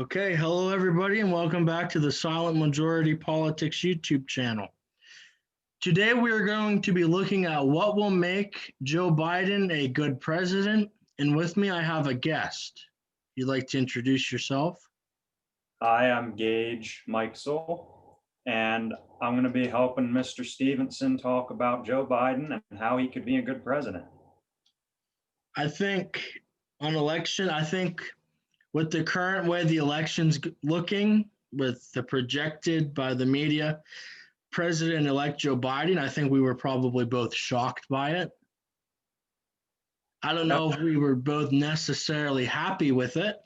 Okay, hello everybody, and welcome back to the Silent Majority Politics YouTube channel. Today we are going to be looking at what will make Joe Biden a good president, and with me I have a guest. You'd like to introduce yourself? Hi, I'm Gage Mikesell, and I'm going to be helping Mr. Stevenson talk about Joe Biden and how he could be a good president. I think I think with the current way the election's looking, with the projected by the media, President-elect Joe Biden, I think we were probably both shocked by it. I don't Yep. know if we were both necessarily happy with it,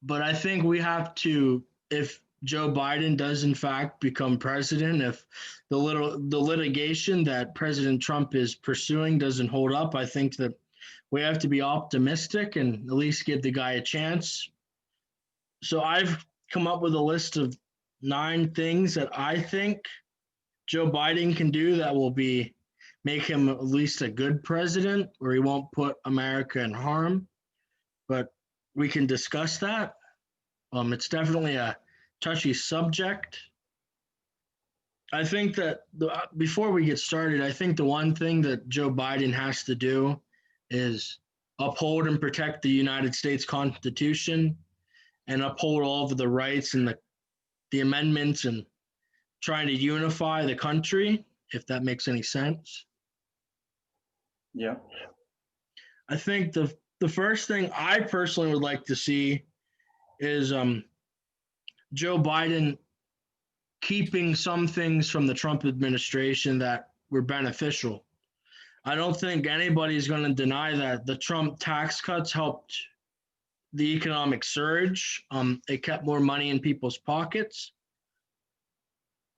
but I think we have to, if Joe Biden does in fact become president, if the litigation that President Trump is pursuing doesn't hold up, I think that we have to be optimistic and at least give the guy a chance. So I've come up with a list of 9 things that I think Joe Biden can do that will be make him at least a good president, where he won't put America in harm. But we can discuss that. It's definitely a touchy subject. I think that before we get started, I think the one thing that Joe Biden has to do is uphold and protect the United States Constitution and uphold all of the rights and the amendments and trying to unify the country, if that makes any sense. Yeah. I think the first thing I personally would like to see is Joe Biden keeping some things from the Trump administration that were beneficial. I don't think anybody's going to deny that the Trump tax cuts helped the economic surge. It kept more money in people's pockets.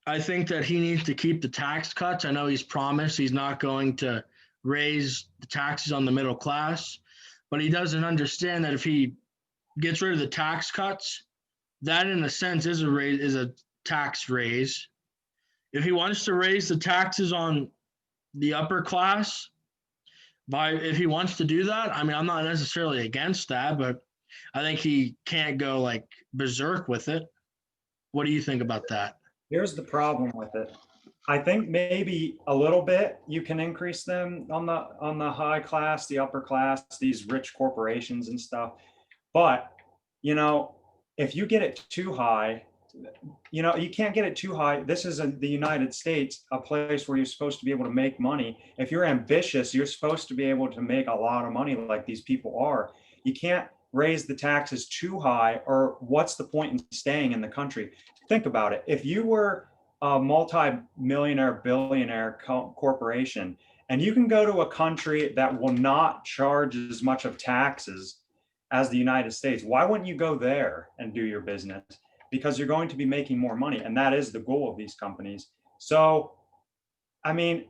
I think that he needs to keep the tax cuts. I know he's promised he's not going to raise the taxes on the middle class, but he doesn't understand that if he gets rid of the tax cuts, that in a sense is a tax raise. If he wants to raise the taxes on the upper class, if he wants to do that, I mean, I'm not necessarily against that, but I think he can't go like berserk with it. What do you think about that? Here's the problem with it. I think maybe a little bit you can increase them on the high class, the upper class, these rich corporations and stuff. But, you know, if you get it too high, you can't get it too high. This is the United States, a place where you're supposed to be able to make money. If you're ambitious, you're supposed to be able to make a lot of money like these people are. You can't raise the taxes too high, or what's the point in staying in the country? Think about it. If you were a multi-millionaire, billionaire corporation, and you can go to a country that will not charge as much of taxes as the United States, why wouldn't you go there and do your business? Because you're going to be making more money, and that is the goal of these companies. So, I mean,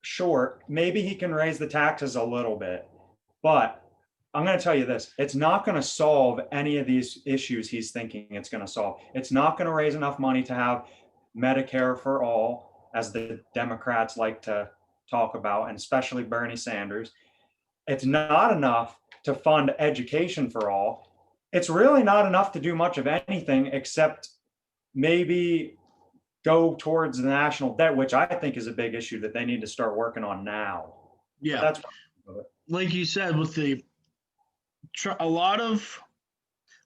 sure, maybe he can raise the taxes a little bit, but I'm going to tell you this, it's not going to solve any of these issues he's thinking it's going to solve. It's not going to raise enough money to have Medicare for all, as the Democrats like to talk about, and especially Bernie Sanders. It's not enough to fund education for all. It's really not enough to do much of anything except maybe go towards the national debt, which I think is a big issue that they need to start working on now. But Yeah, that's like you said, with a lot of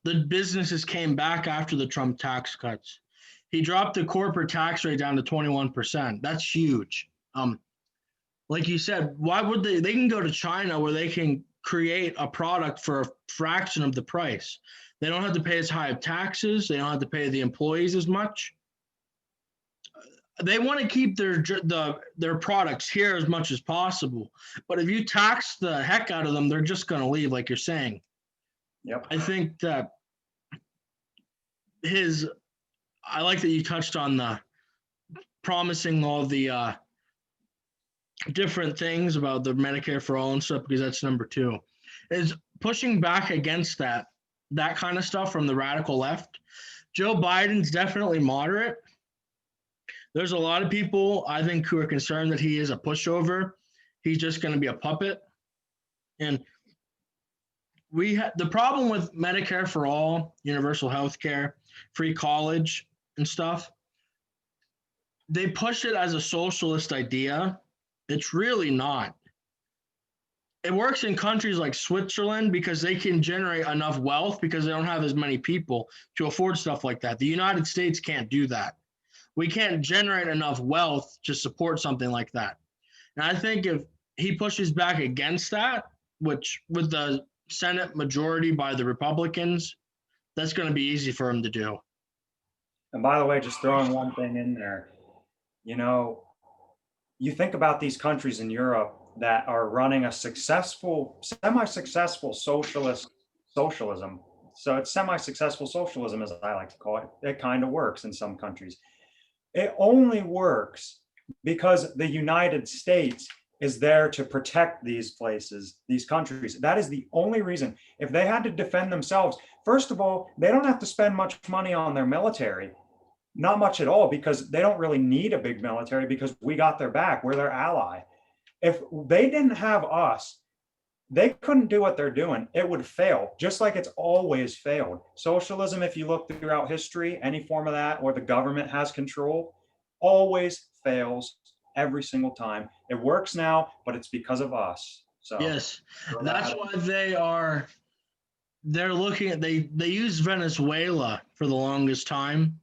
the businesses came back after the Trump tax cuts. He dropped the corporate tax rate down to 21%. That's huge. Like you said, why would they can go to China where they can create a product for a fraction of the price. They don't have to pay as high of taxes. They don't have to pay the employees as much. They want to keep their products here as much as possible. But if you tax the heck out of them, they're just going to leave, like you're saying. Yep. I think that I like that you touched on the promising all the different things about the Medicare for all and stuff, because that's number 2. Is pushing back against that kind of stuff from the radical left. Joe Biden's definitely moderate. There's a lot of people, I think, who are concerned that he is a pushover. He's just going to be a puppet. And the problem with Medicare for all, universal health care, free college and stuff, they push it as a socialist idea. It's really not. It works in countries like Switzerland because they can generate enough wealth because they don't have as many people to afford stuff like that. The United States can't do that. We can't generate enough wealth to support something like that. And I think if he pushes back against that, which with the Senate majority by the Republicans, that's going to be easy for him to do. And by the way, just throwing one thing in there, you know, you think about these countries in Europe that are running a successful, semi-successful socialism. So it's semi-successful socialism, as I like to call it. It kind of works in some countries. It only works because the United States is there to protect these places, these countries. That is the only reason. If they had to defend themselves, first of all, they don't have to spend much money on their military. Not much at all, because they don't really need a big military because we got their back. We're their ally. If they didn't have us, they couldn't do what they're doing. It would fail, just like it's always failed. Socialism, if you look throughout history, any form of that, or the government has control, always fails every single time. It works now, but it's because of us. So yes, that's why they're looking at they used Venezuela for the longest time.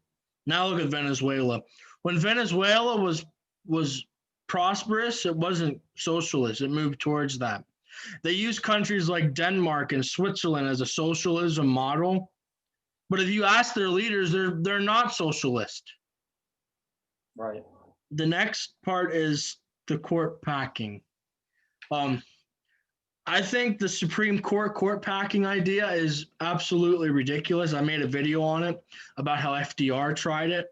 Now look at Venezuela. When Venezuela was prosperous, it wasn't socialist. It moved towards that. They use countries like Denmark and Switzerland as a socialism model. But if you ask their leaders, they're not socialist. right. The next part is the court packing. I think the Supreme Court packing idea is absolutely ridiculous. I made a video on it about how FDR tried it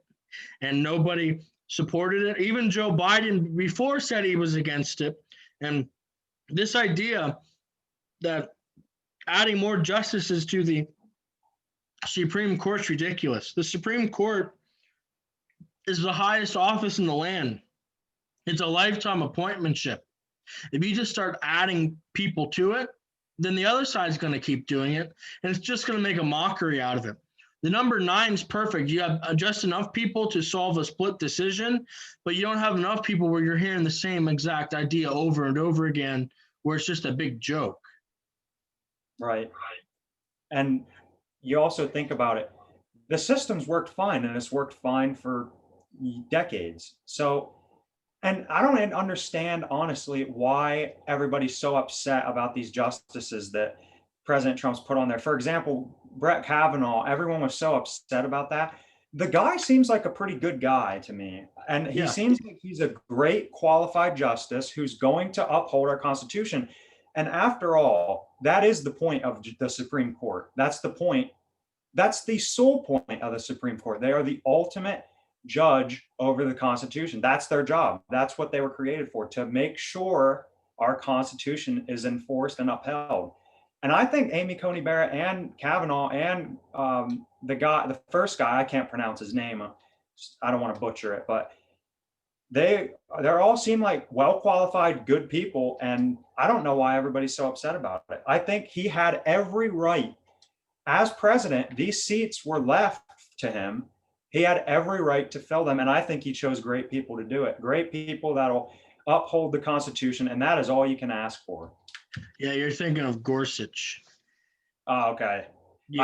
and nobody supported it. Even Joe Biden before said he was against it. And this idea that adding more justices to the Supreme Court is ridiculous. The Supreme Court is the highest office in the land. It's a lifetime appointmentship. If you just start adding people to it, then the other side's going to keep doing it, and it's just going to make a mockery out of it. The number 9 is perfect. You have just enough people to solve a split decision, but you don't have enough people where you're hearing the same exact idea over and over again, where it's just a big joke. Right. And you also think about it, the system's worked fine, and it's worked fine for decades. So, and I don't understand, honestly, why everybody's so upset about these justices that President Trump's put on there. For example, Brett Kavanaugh, everyone was so upset about that. The guy seems like a pretty good guy to me. And he seems like he's a great qualified justice who's going to uphold our Constitution. And after all, that is the point of the Supreme Court. That's the point. That's the sole point of the Supreme Court. They are the ultimate judge over the Constitution. That's their job. That's what they were created for, to make sure our Constitution is enforced and upheld. And I think Amy Coney Barrett and Kavanaugh and the first guy, I can't pronounce his name. I don't want to butcher it, but they're all seem like well-qualified, good people. And I don't know why everybody's so upset about it. I think he had every right. As president, these seats were left to him. He had every right to fill them. And I think he chose great people to do it. Great people that'll uphold the Constitution. And that is all you can ask for. Yeah, you're thinking of Gorsuch. Oh, okay. Yeah.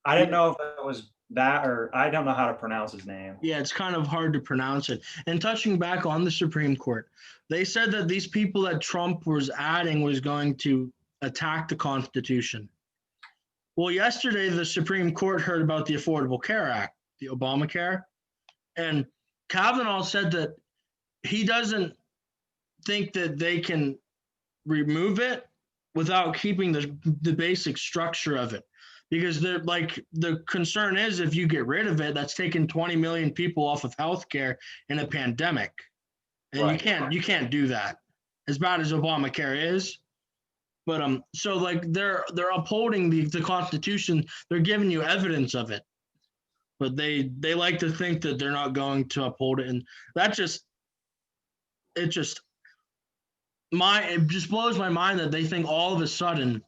I didn't know if it was that, or I don't know how to pronounce his name. Yeah, it's kind of hard to pronounce it. And touching back on the Supreme Court, they said that these people that Trump was adding was going to attack the Constitution. Well, yesterday, the Supreme Court heard about the Affordable Care Act, the Obamacare, and Kavanaugh said that he doesn't think that they can remove it without keeping the basic structure of it. Because they're like, the concern is if you get rid of it, that's taking 20 million people off of healthcare in a pandemic. And right. you can't do that, as bad as Obamacare is. But so like they're upholding the Constitution. They're giving you evidence of it, but they like to think that they're not going to uphold it, and that just blows my mind that they think all of a sudden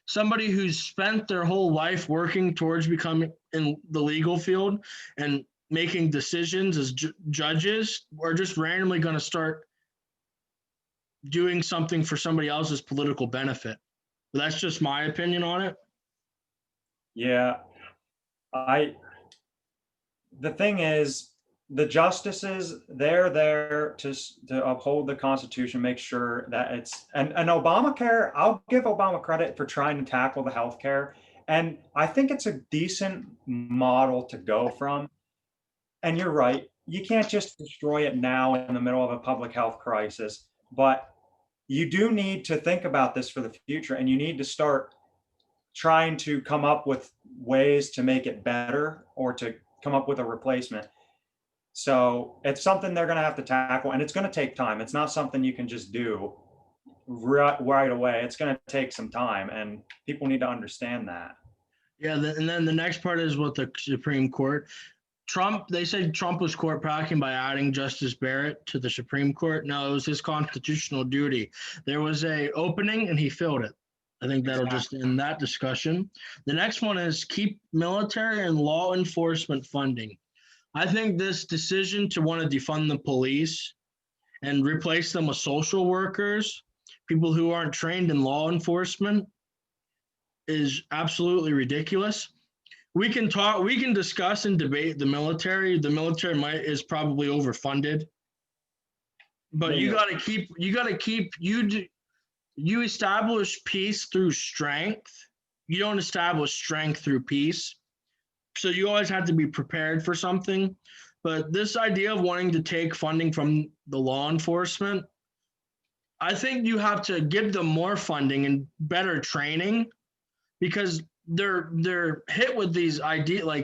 somebody who's spent their whole life working towards becoming in the legal field and making decisions as judges are just randomly going to start doing something for somebody else's political benefit. But that's just my opinion on it. Yeah, I the thing is, the justices, they're there to uphold the Constitution, make sure that it's and Obamacare, I'll give Obama credit for trying to tackle the healthcare. And I think it's a decent model to go from. And you're right, you can't just destroy it now in the middle of a public health crisis, but you do need to think about this for the future, and you need to start trying to come up with ways to make it better or to come up with a replacement. So it's something they're going to have to tackle, and it's going to take time. It's not something you can just do right away. It's going to take some time, and people need to understand that. Yeah, and then the next part is what the Supreme Court. They said Trump was court packing by adding Justice Barrett to the Supreme Court. No, it was his constitutional duty. There was a opening and he filled it. I think that'll just end that discussion. The next one is keep military and law enforcement funding. I think this decision to want to defund the police and replace them with social workers, people who aren't trained in law enforcement, is absolutely ridiculous. We can discuss and debate the military. The military is probably overfunded, but you got to keep you establish peace through strength. You don't establish strength through peace. So you always have to be prepared for something. But this idea of wanting to take funding from the law enforcement, I think you have to give them more funding and better training, because they're hit with these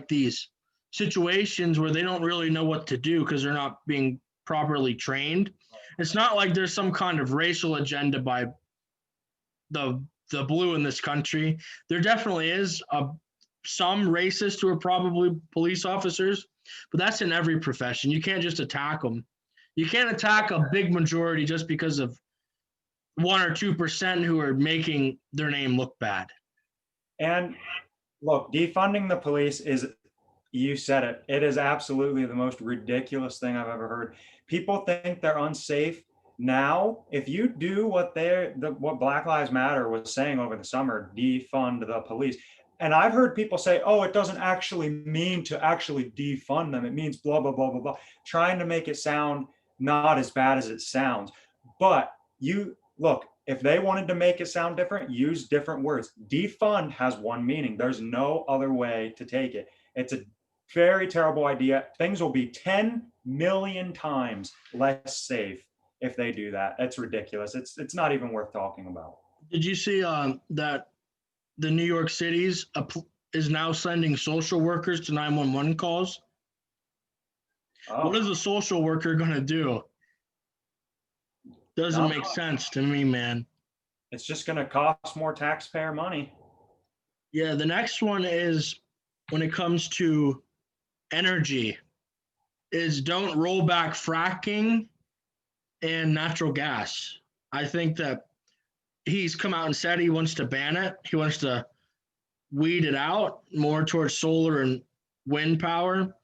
these situations where they don't really know what to do because they're not being properly trained. It's not like there's some kind of racial agenda by the blue in this country. There definitely is some racists who are probably police officers, but that's in every profession. You can't just attack them. You can't attack a big majority just because of 1 or 2% who are making their name look bad. And look, defunding the police is, you said it, it is absolutely the most ridiculous thing I've ever heard. People think they're unsafe. Now, if you do what Black Lives Matter was saying over the summer, defund the police. And I've heard people say, oh, it doesn't actually mean to actually defund them. It means blah, blah, blah, blah, blah, trying to make it sound not as bad as it sounds. But you look, if they wanted to make it sound different, use different words. Defund has one meaning. There's no other way to take it. It's a very terrible idea. Things will be 10 million times less safe if they do that. It's ridiculous. It's not even worth talking about. Did you see that the New York City's is now sending social workers to 911 calls? Oh. What is a social worker going to do? Doesn't make sense to me, man. It's just going to cost more taxpayer money. Yeah, the next one is when it comes to energy, is don't roll back fracking and natural gas. I think that he's come out and said he wants to ban it. He wants to weed it out more towards solar and wind power.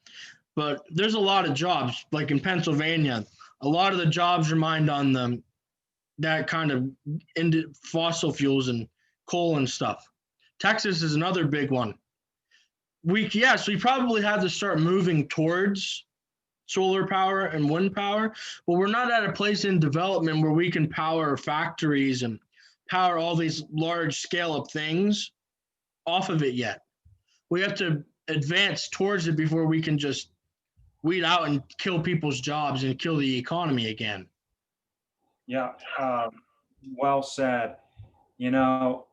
But there's a lot of jobs, like in Pennsylvania, a lot of the jobs remind on them that kind of into fossil fuels and coal and stuff. Texas is another big one. We probably have to start moving towards solar power and wind power, but we're not at a place in development where we can power factories and power all these large scale of things off of it yet. We have to advance towards it before we can just weed out and kill people's jobs and kill the economy again. Yeah, well said. You know,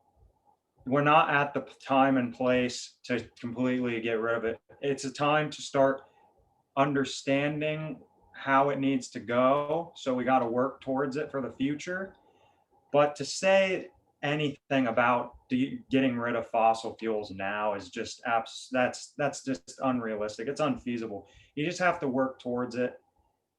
we're not at the time and place to completely get rid of it. It's a time to start understanding how it needs to go. So we got to work towards it for the future. But to say anything about getting rid of fossil fuels now is just that's just unrealistic. It's unfeasible. You just have to work towards it.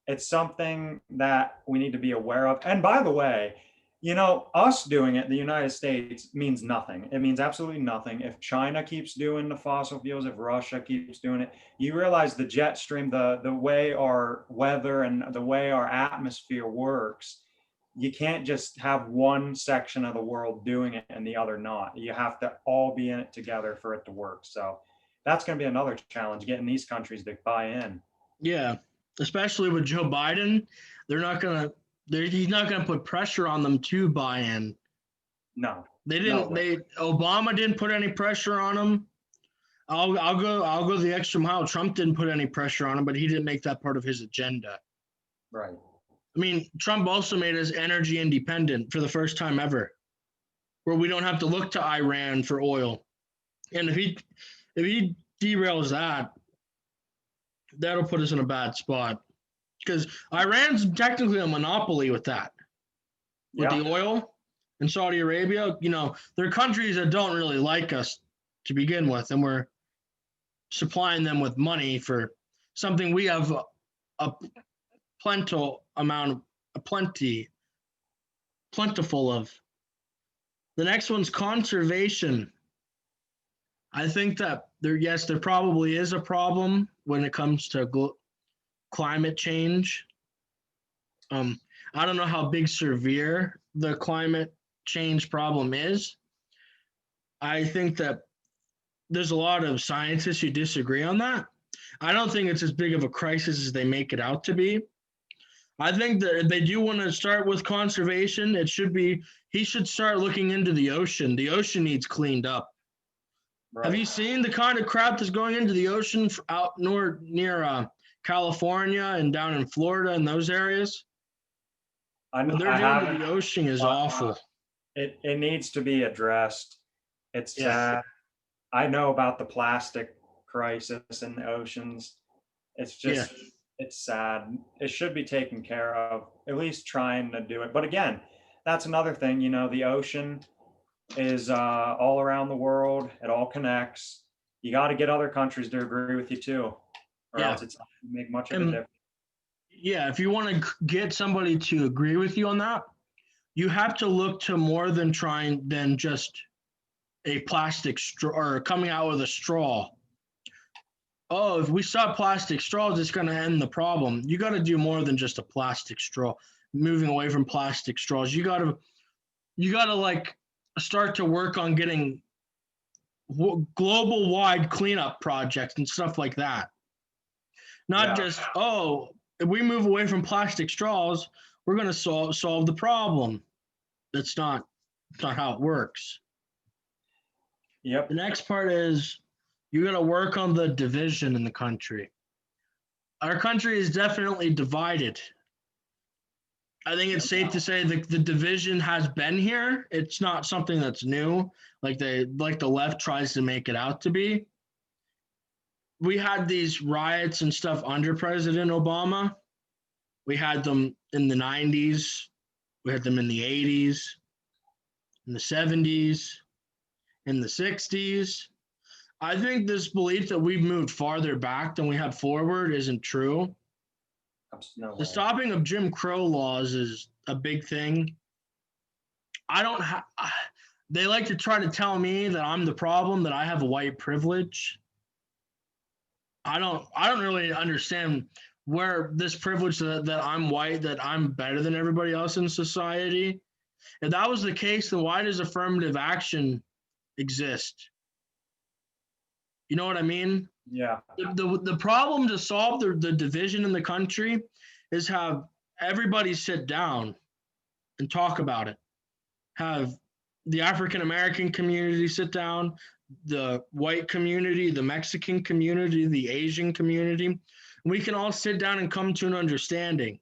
It's something that we need to be aware of. And by the way, Us doing it, the United States, means nothing. It means absolutely nothing. If China keeps doing the fossil fuels, if Russia keeps doing it, you realize the jet stream, the way our weather and the way our atmosphere works, you can't just have one section of the world doing it and the other not. You have to all be in it together for it to work. So that's going to be another challenge, getting these countries to buy in. Yeah, especially with Joe Biden, they're not gonna. He's not gonna put pressure on them to buy in. No, They no didn't. way. They Obama didn't put any pressure on him. I'll go the extra mile. Trump didn't put any pressure on him, but he didn't make that part of his agenda. Right. I mean, Trump also made us energy independent for the first time ever, where we don't have to look to Iran for oil. And if he derails that, that'll put us in a bad spot because Iran's technically a monopoly with that, with Yeah. the oil. In Saudi Arabia, they're countries that don't really like us to begin with, and we're supplying them with money for something we have a plentiful amount of plentiful of. The next one's conservation. I think that there probably is a problem when it comes to climate change. I don't know how big severe the climate change problem is. I think that there's a lot of scientists who disagree on that. I don't think it's as big of a crisis as they make it out to be. I think that if they do want to start with conservation, he should start looking into the ocean. The ocean needs cleaned up. Have you Right. seen the kind of crap that's going into the ocean out near California and down in Florida and those areas? What they're I doing to haven't, the ocean is but awful. it needs to be addressed. It's Yeah. sad. I know about the plastic crisis in the oceans. It's Yeah. just, it's sad. It should be taken care of, at least trying to do it. But again, that's another thing, the ocean is all around the world. It all connects. You got to get other countries to agree with you too, or Yeah. else it's not going to make much of a And difference. yeah, if you want to get somebody to agree with you on that, you have to look to more than just a plastic straw or coming out with a straw. Oh, if we stop plastic straws, it's going to end the problem. You got to do more than just a plastic straw. Moving away from plastic straws, you got to like start to work on getting global wide cleanup projects and stuff like that. Not Yeah. just if we move away from plastic straws, we're going to solve the problem. That's not how it works. The Yep. next part is you got to work on the division in the country. Our country is definitely divided. I think it's safe to say the division has been here. It's not something that's new, like the left tries to make it out to be. We had these riots and stuff under President Obama. We had them in the 90s. We had them in the 80s, in the 70s, in the 60s. I think this belief that we've moved farther back than we have forward isn't true. No The way. stopping of Jim Crow laws is a big thing. I don't have. They like to try to tell me that I'm the problem, that I have a white privilege. I don't really understand where this privilege that I'm white, that I'm better than everybody else in society. If that was the case, then why does affirmative action exist? You know what I mean? Yeah. The problem to solve the division in the country is have everybody sit down and talk about it. Have the African American community sit down, the white community, the Mexican community, the Asian community. We can all sit down and come to an understanding.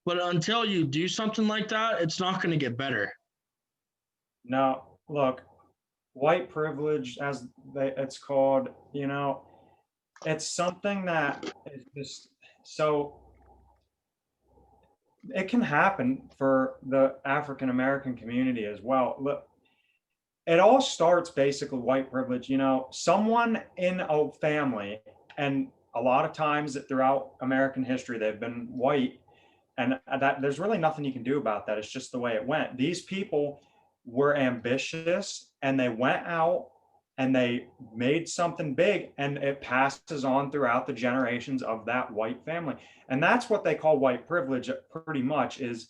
But until you do something like that, it's not going to get better. Now, look, white privilege, as it's called, it's something that is just so it can happen for the African American community as well. Look, it all starts basically white privilege. Someone in a family, and a lot of times throughout American history, they've been white, And that there's really nothing you can do about that. It's just the way it went. These people were ambitious and they went out and they made something big, and it passes on throughout the generations of that white family. And that's what they call white privilege pretty much is,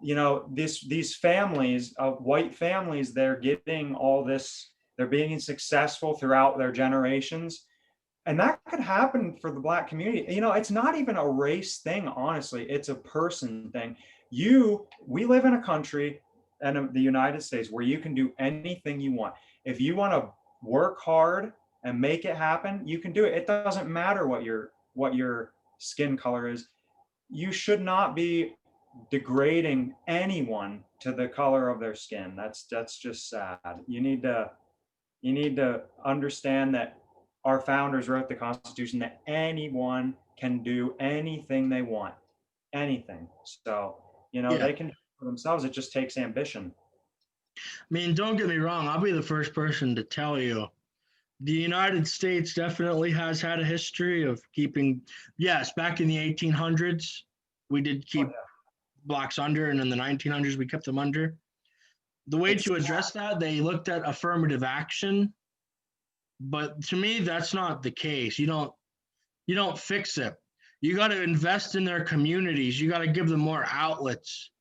these families of white families, they're getting all this, they're being successful throughout their generations, and that could happen for the Black community. It's not even a race thing, honestly. It's a person thing. We live in a country, and the United States, where you can do anything you want. If you want to work hard and make it happen, you can do it. It doesn't matter what your skin color is. You should not be degrading anyone to the color of their skin. That's just sad. You need to understand that our founders wrote the Constitution that anyone can do anything they want, anything. So, Yeah. they can do it for themselves. It just takes ambition. I mean, don't get me wrong. I'll be the first person to tell you the United States definitely has had a history of keeping, yes, back in the 1800s, we did keep blacks under, and in the 1900s, we kept them under. The way to address that, they looked at affirmative action, but to me, that's not the case. You don't fix it. You got to invest in their communities. You got to give them more outlets.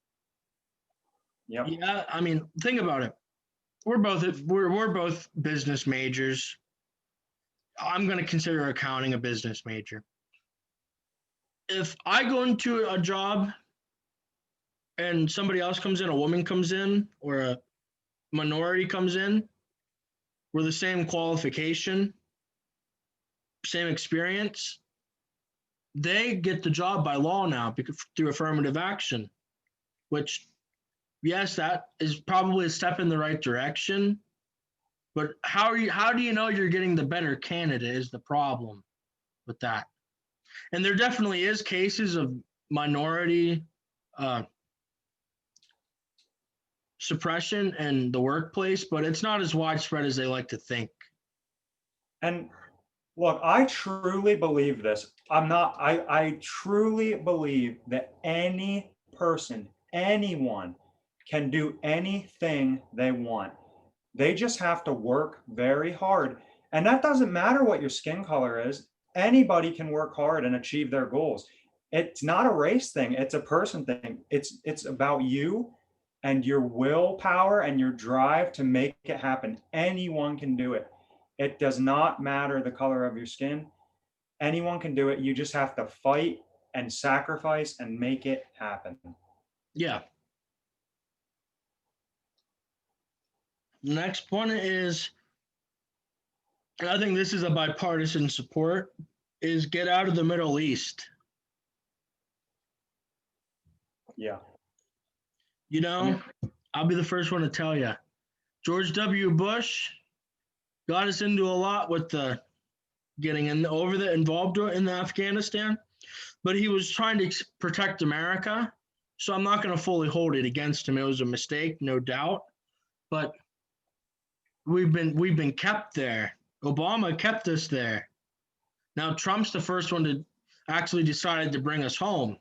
Yep. Yeah, I mean, think about it. We're both business majors. I'm going to consider accounting a business major. If I go into a job and somebody else comes in, a woman comes in, or a minority comes in, we're the same qualification, same experience, they get the job by law now because through affirmative action, which, yes, that is probably a step in the right direction. But how do you know you're getting the better candidate is the problem with that. And there definitely is cases of minority suppression in the workplace, but it's not as widespread as they like to think. And look, I truly believe this. I truly believe that any person, anyone can do anything they want. They just have to work very hard. And that doesn't matter what your skin color is. Anybody can work hard and achieve their goals. It's not a race thing, it's a person thing. It's about you and your willpower and your drive to make it happen. Anyone can do it. It does not matter the color of your skin. Anyone can do it. You just have to fight and sacrifice and make it happen. Yeah. The next one is, and I think this is a bipartisan support, is get out of the Middle East. Yeah. I'll be the first one to tell you. George W. Bush got us into a lot with the getting involved in Afghanistan, but he was trying to protect America. So I'm not going to fully hold it against him. It was a mistake, no doubt, but we've been kept there. Obama kept us there. Now Trump's the first one to actually decide to bring us home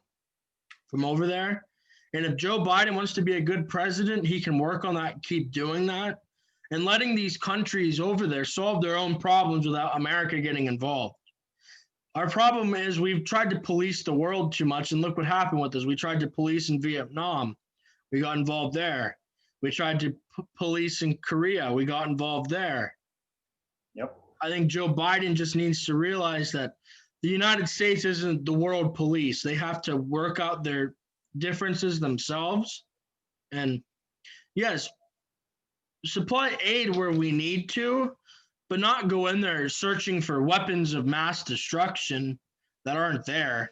from over there. And if Joe Biden wants to be a good president, he can work on that, keep doing that, and letting these countries over there solve their own problems without America getting involved. Our problem is we've tried to police the world too much, and look what happened with us. We tried to police in Vietnam. We got involved there. We tried to police in Korea. We got involved there. Yep. I think Joe Biden just needs to realize that the United States isn't the world police. They have to work out their differences themselves. And yes, supply aid where we need to, but not go in there searching for weapons of mass destruction that aren't there,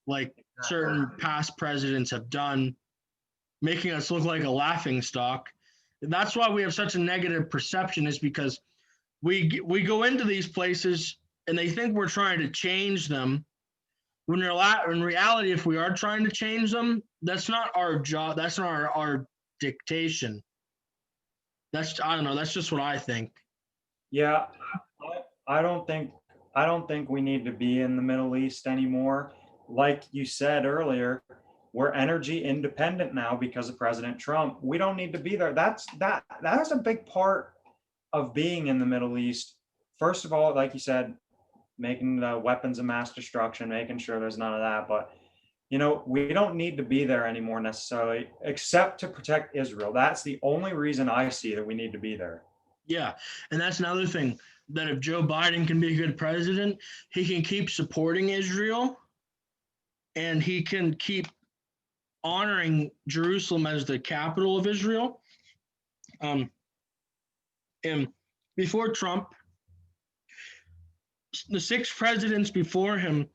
like certain past presidents have done, making us look like a laughing stock. That's why we have such a negative perception, is because we go into these places and they think we're trying to change them. When in reality, if we are trying to change them, that's not our job. That's not our dictation. I don't know. That's just what I think. Yeah, I don't think we need to be in the Middle East anymore. like you said earlier, we're energy independent now because of President Trump. We don't need to be there. That is a big part of being in the Middle East. First of all, like you said, making the weapons of mass destruction, making sure there's none of that. But we don't need to be there anymore necessarily, except to protect Israel. That's the only reason I see that we need to be there. Yeah, and that's another thing, that if Joe Biden can be a good president, he can keep supporting Israel, and he can keep honoring Jerusalem as the capital of Israel. And before Trump, the 6 presidents before him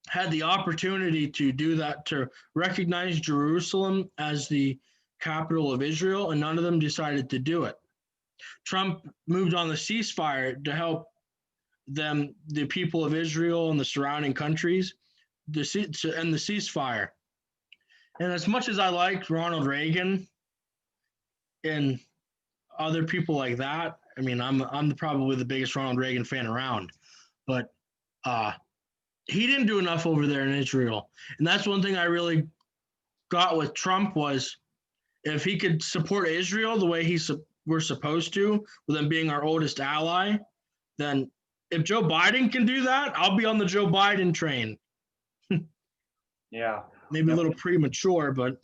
had the opportunity to do that, to recognize Jerusalem as the capital of Israel, and none of them decided to do it. Trump moved on the ceasefire to help them, the people of Israel and the surrounding countries, to end the ceasefire. And as much as I liked Ronald Reagan and other people like that, I mean, I'm probably the biggest Ronald Reagan fan around, but he didn't do enough over there in Israel. And that's one thing I really got with Trump, was if he could support Israel the way we're supposed to, with them being our oldest ally, then if Joe Biden can do that, I'll be on the Joe Biden train. Yeah. Maybe a little premature, but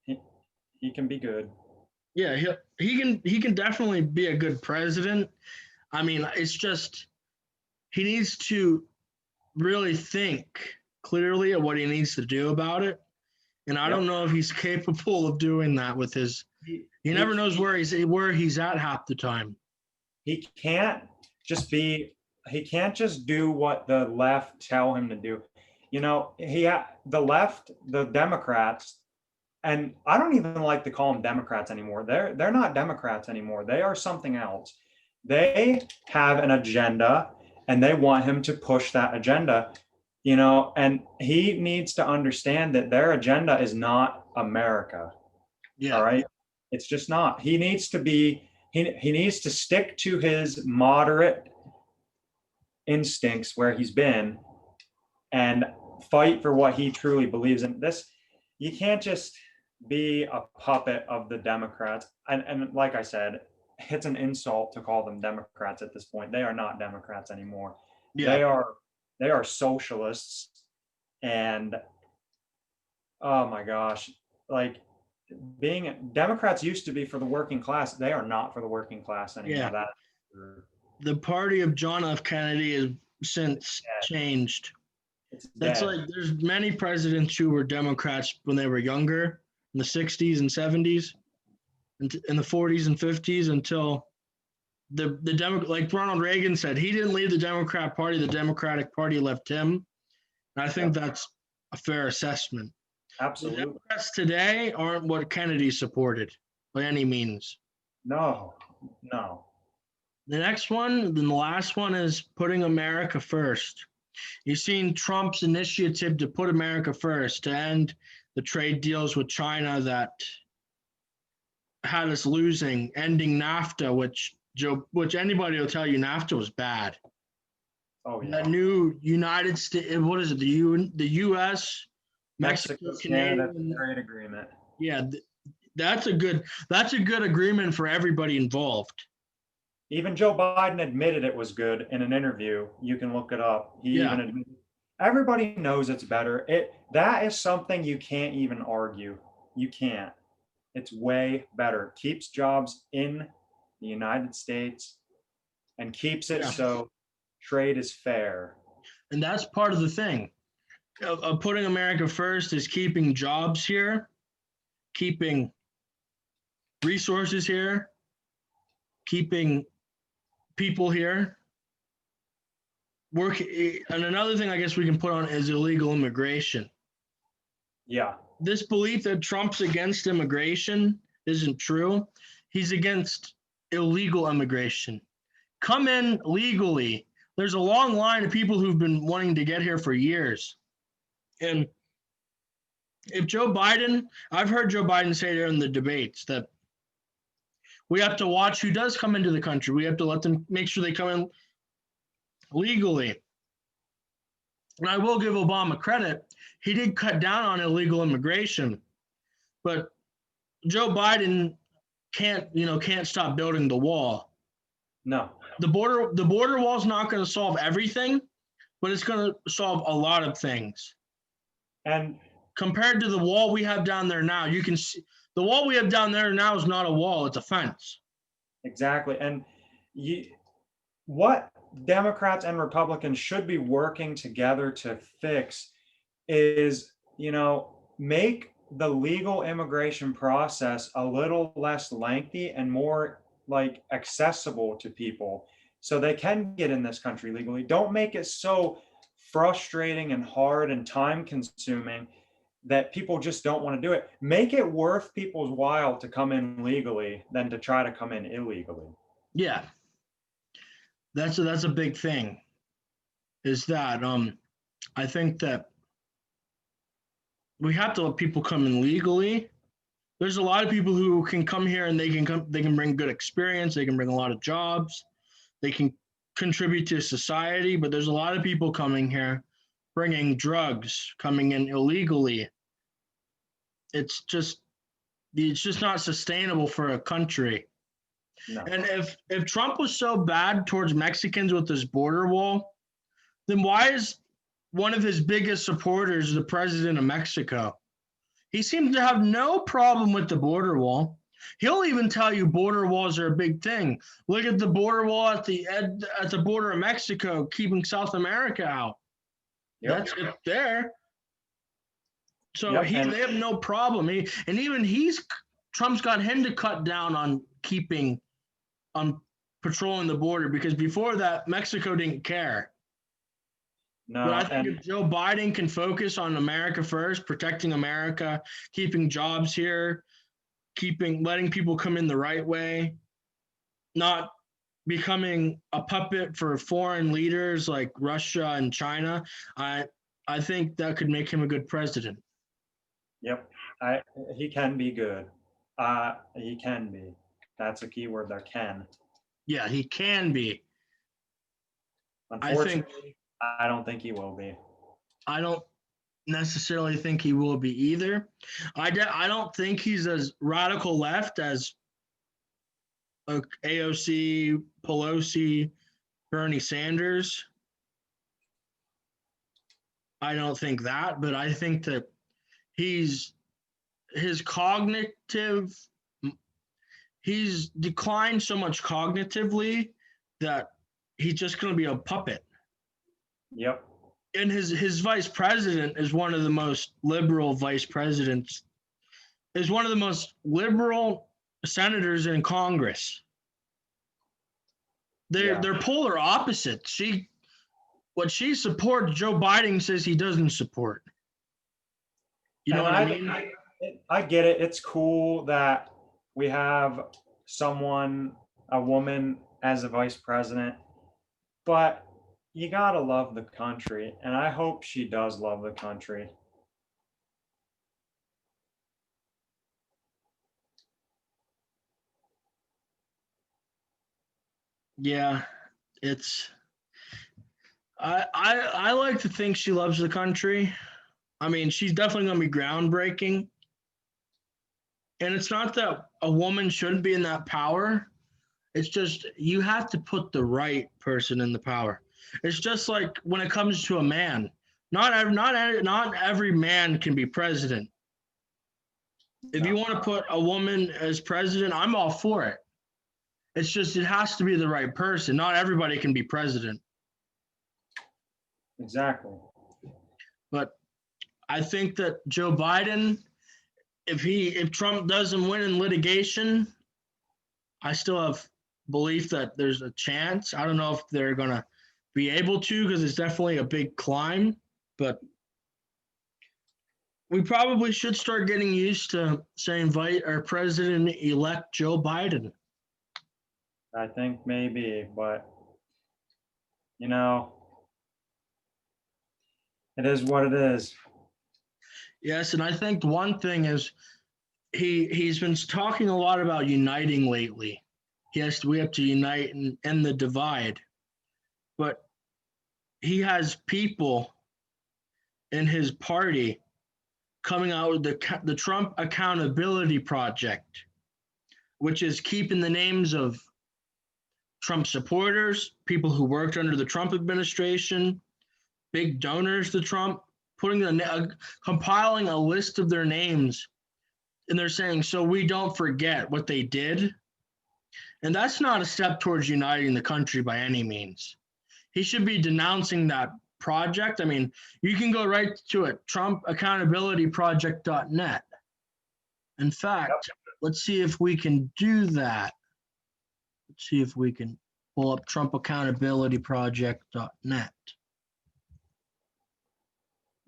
he can be good. Yeah, he can definitely be a good president. I mean, it's just he needs to really think clearly of what he needs to do about it. And I don't know if he's capable of doing that with his. He never knows where he's at half the time. He can't just do what the left tell him to do. The left, the Democrats, and I don't even like to call them Democrats anymore. They're not Democrats anymore. They are something else. They have an agenda, and they want him to push that agenda. And he needs to understand that their agenda is not America. Yeah. All right. It's just not. He needs to stick to his moderate instincts where he's been, and fight for what he truly believes in. You can't just be a puppet of the Democrats. And like I said, it's an insult to call them Democrats at this point. They are not Democrats anymore. Yeah. They are socialists. And oh my gosh, like, being Democrats used to be for the working class. They are not for the working class anymore. Yeah. The party of John F. Kennedy has since changed. That's like, there's many presidents who were Democrats when they were younger, in the 60s and 70s, in the 40s and 50s, until like Ronald Reagan said, he didn't leave the Democrat Party, the Democratic Party left him. And I think that's a fair assessment. Absolutely. The Democrats today aren't what Kennedy supported by any means. No. The next one, then the last one, is putting America first. You've seen Trump's initiative to put America first, to end the trade deals with China that had us losing, ending NAFTA, which anybody will tell you NAFTA was bad. Oh yeah. That new United States, what is it? The U.S. Mexico, Canada trade agreement. Yeah, that's a good agreement for everybody involved. Even Joe Biden admitted it was good in an interview. You can look it up. Even admitted. Everybody knows it's better. That is something you can't even argue. You can't. It's way better. Keeps jobs in the United States and keeps it so trade is fair. And that's part of the thing. Of putting America first is keeping jobs here, keeping resources here, keeping people here. And another thing I guess we can put on is illegal immigration. Yeah. This belief that Trump's against immigration isn't true. He's against illegal immigration. Come in legally. There's a long line of people who've been wanting to get here for years. And if Joe Biden, I've heard Joe Biden say there in the debates that we have to watch who does come into the country. We have to let them, make sure they come in legally. And I will give Obama credit. He did cut down on illegal immigration, but Joe Biden can't stop building the wall. No. The border wall is not going to solve everything, but it's going to solve a lot of things. And Compared to the wall we have down there now, you can see the wall we have down there now is not a wall, it's a fence. exactly. And what Democrats and Republicans should be working together to fix is, make the legal immigration process a little less lengthy and more like accessible to people so they can get in this country legally. Don't make it so frustrating and hard and time consuming that people just don't want to do it. Make it worth people's while to come in legally than to try to come in illegally. Yeah, that's a big thing. Is that I think that we have to let people come in legally. There's a lot of people who can come here and they can bring good experience, they can bring a lot of jobs, they can contribute to society, but there's a lot of people coming here bringing drugs, coming in illegally. It's just not sustainable for a country. No. And if Trump was so bad towards Mexicans with this border wall, then why is one of his biggest supporters the president of Mexico? He seems to have no problem with the border wall. He'll even tell you border walls are a big thing. Look at the border wall at the border of Mexico, keeping South America out. Yep. That's it there. So Yep, and they have no problem. Trump's got him to cut down on patrolling the border, because before that Mexico didn't care. no, But I think and if Joe Biden can focus on America first, protecting America, keeping jobs here, letting people come in the right way, not becoming a puppet for foreign leaders like Russia and China, I think that could make him a good president. yep, he can be good. He can be. That's a key word there, can. Yeah, he can be. Unfortunately, I don't think he will be. I don't necessarily think he will be either. I don't think he's as radical left as AOC, Pelosi, Bernie Sanders. I don't think that, but I think that his cognitive, he's declined so much cognitively that he's just going to be a puppet. Yep. And his vice president is one of the most liberal vice presidents, is one of the most liberal senators in Congress. They're polar opposites. What she supports, Joe Biden says he doesn't support. You know what I mean? I get it. It's cool that we have a woman as a vice president, but you gotta love the country, and I hope she does love the country. Yeah, it's. I like to think she loves the country. I mean, she's definitely going to be groundbreaking. And it's not that a woman shouldn't be in that power. It's just you have to put the right person in the power. It's just like when it comes to a man. Not every man can be president. If you want to put a woman as president, I'm all for it. It's just it has to be the right person. Not everybody can be president. Exactly. But I think that Joe Biden, if Trump doesn't win in litigation, I still have belief that there's a chance. I don't know if they're gonna be able to, because it's definitely a big climb, but we probably should start getting used to saying our president-elect Joe Biden. I think maybe, but it is what it is. Yes, and I think one thing is he's been talking a lot about uniting lately. We have to unite and end the divide. But he has people in his party coming out with the Trump Accountability Project, which is keeping the names of Trump supporters, people who worked under the Trump administration, big donors to Trump, compiling a list of their names, and they're saying, so we don't forget what they did. And that's not a step towards uniting the country by any means. He should be denouncing that project. I mean, you can go right to it, TrumpAccountabilityProject.net. In fact, let's see if we can do that. Let's see if we can pull up TrumpAccountabilityProject.net.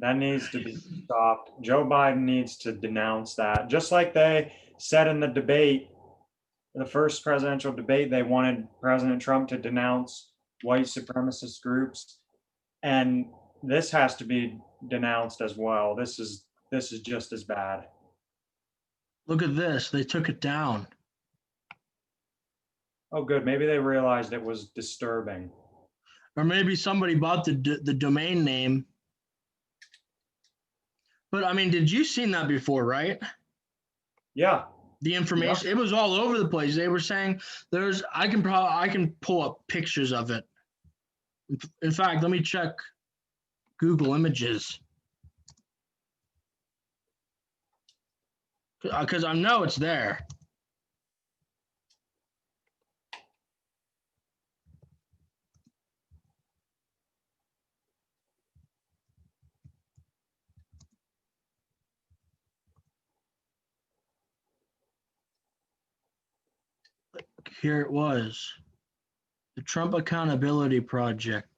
That needs to be stopped. Joe Biden needs to denounce that. Just like they said in the debate, the first presidential debate, they wanted President Trump to denounce white supremacist groups. And this has to be denounced as well. This is just as bad. Look at this. They took it down. Oh, good. Maybe they realized it was disturbing. Or maybe somebody bought the domain name. But I mean, did you seen that before, right? Yeah. The information, it was all over the place. They were saying I can pull up pictures of it. In fact, let me check Google Images. Because I know it's there. Here it was. The Trump Accountability Project.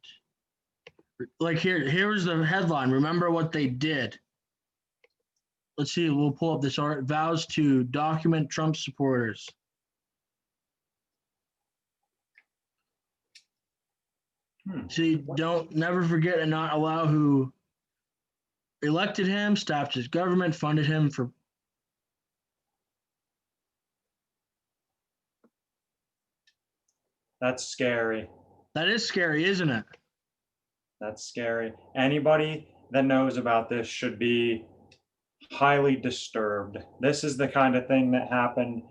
Like here's the headline. Remember what they did. Let's see, we'll pull up this art. Vows to document Trump supporters. See, don't never forget and not allow who elected him, stopped his government, funded him for. That's scary. That is scary, isn't it? That's scary. Anybody that knows about this should be highly disturbed. This is the kind of thing that happened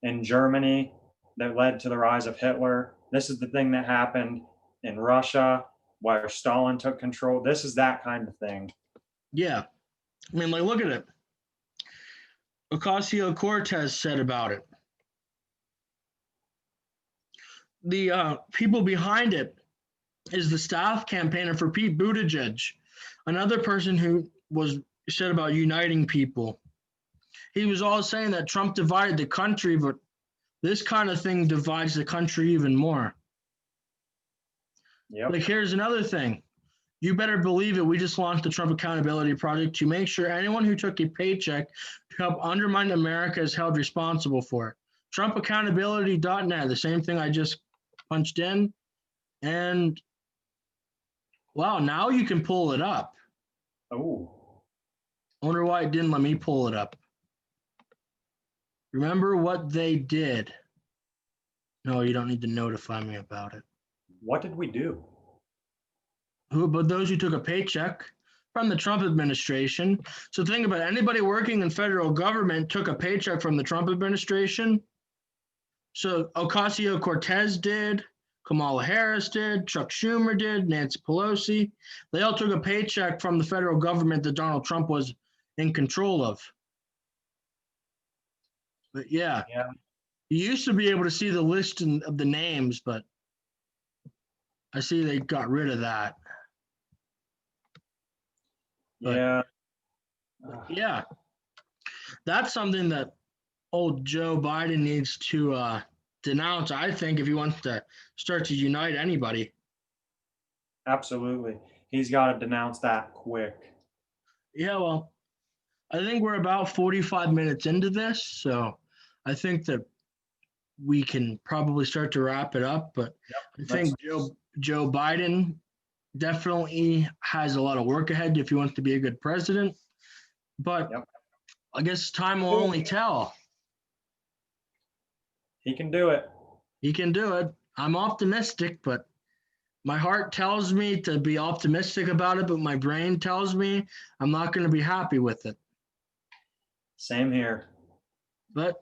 in Germany that led to the rise of Hitler. This is the thing that happened in Russia where Stalin took control. This is that kind of thing. Yeah. I mean, like, look at it. Ocasio-Cortez said about it. The people behind it is the staff campaigner for Pete Buttigieg, another person who said about uniting people. He was all saying that Trump divided the country, but this kind of thing divides the country even more. Yep. Like, here's another thing. You better believe it. We just launched the Trump Accountability Project to make sure anyone who took a paycheck to help undermine America is held responsible for it. TrumpAccountability.net, the same thing I just punched in. And wow, now you can pull it up. Oh. I wonder why it didn't let me pull it up. Remember what they did. No, you don't need to notify me about it. What did we do? But those who took a paycheck from the Trump administration. So think about it. Anybody working in federal government took a paycheck from the Trump administration. So Ocasio-Cortez did, Kamala Harris did, Chuck Schumer did, Nancy Pelosi. They all took a paycheck from the federal government that Donald Trump was in control of. But yeah, you used to be able to see the list of the names, but I see they got rid of that. But, yeah, that's something that old Joe Biden needs to denounce, I think, if he wants to start to unite anybody. Absolutely. He's got to denounce that quick. Yeah, well, I think we're about 45 minutes into this, so I think that we can probably start to wrap it up. But I think Joe Biden definitely has a lot of work ahead if he wants to be a good president. But I guess time will only tell. He can do it. He can do it. I'm optimistic, but my heart tells me to be optimistic about it, but my brain tells me I'm not going to be happy with it. Same here. But,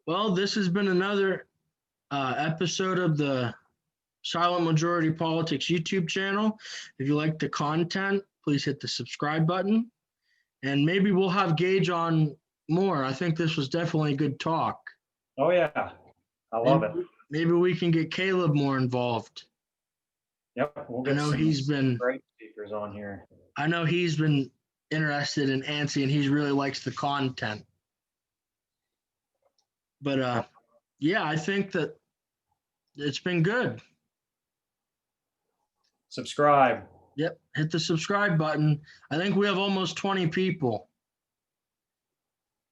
well, this has been another episode of the Silent Majority Politics YouTube channel. If you like the content, please hit the subscribe button. And maybe we'll have Gage on more. I think this was definitely a good talk. Oh, yeah. I love it. Maybe we can get Caleb more involved. Yep. We'll I get know some he's been great speakers on here. I know he's been interested in ANSI and he really likes the content. But yeah, I think that it's been good. Subscribe. Yep, hit the subscribe button. I think we have almost 20 people.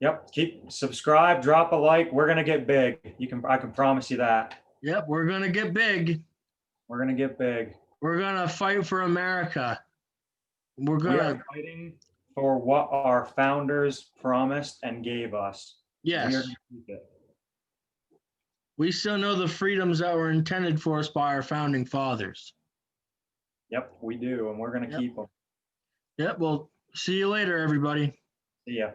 Yep. Keep subscribe, drop a like. We're gonna get big. I can promise you that. Yep, we're gonna get big. We're gonna get big. We're gonna fight for America. We are fighting for what our founders promised and gave us. Yes. We are gonna keep it. We still know the freedoms that were intended for us by our founding fathers. Yep, we do, and we're gonna keep them. Yep, well, see you later, everybody. See ya.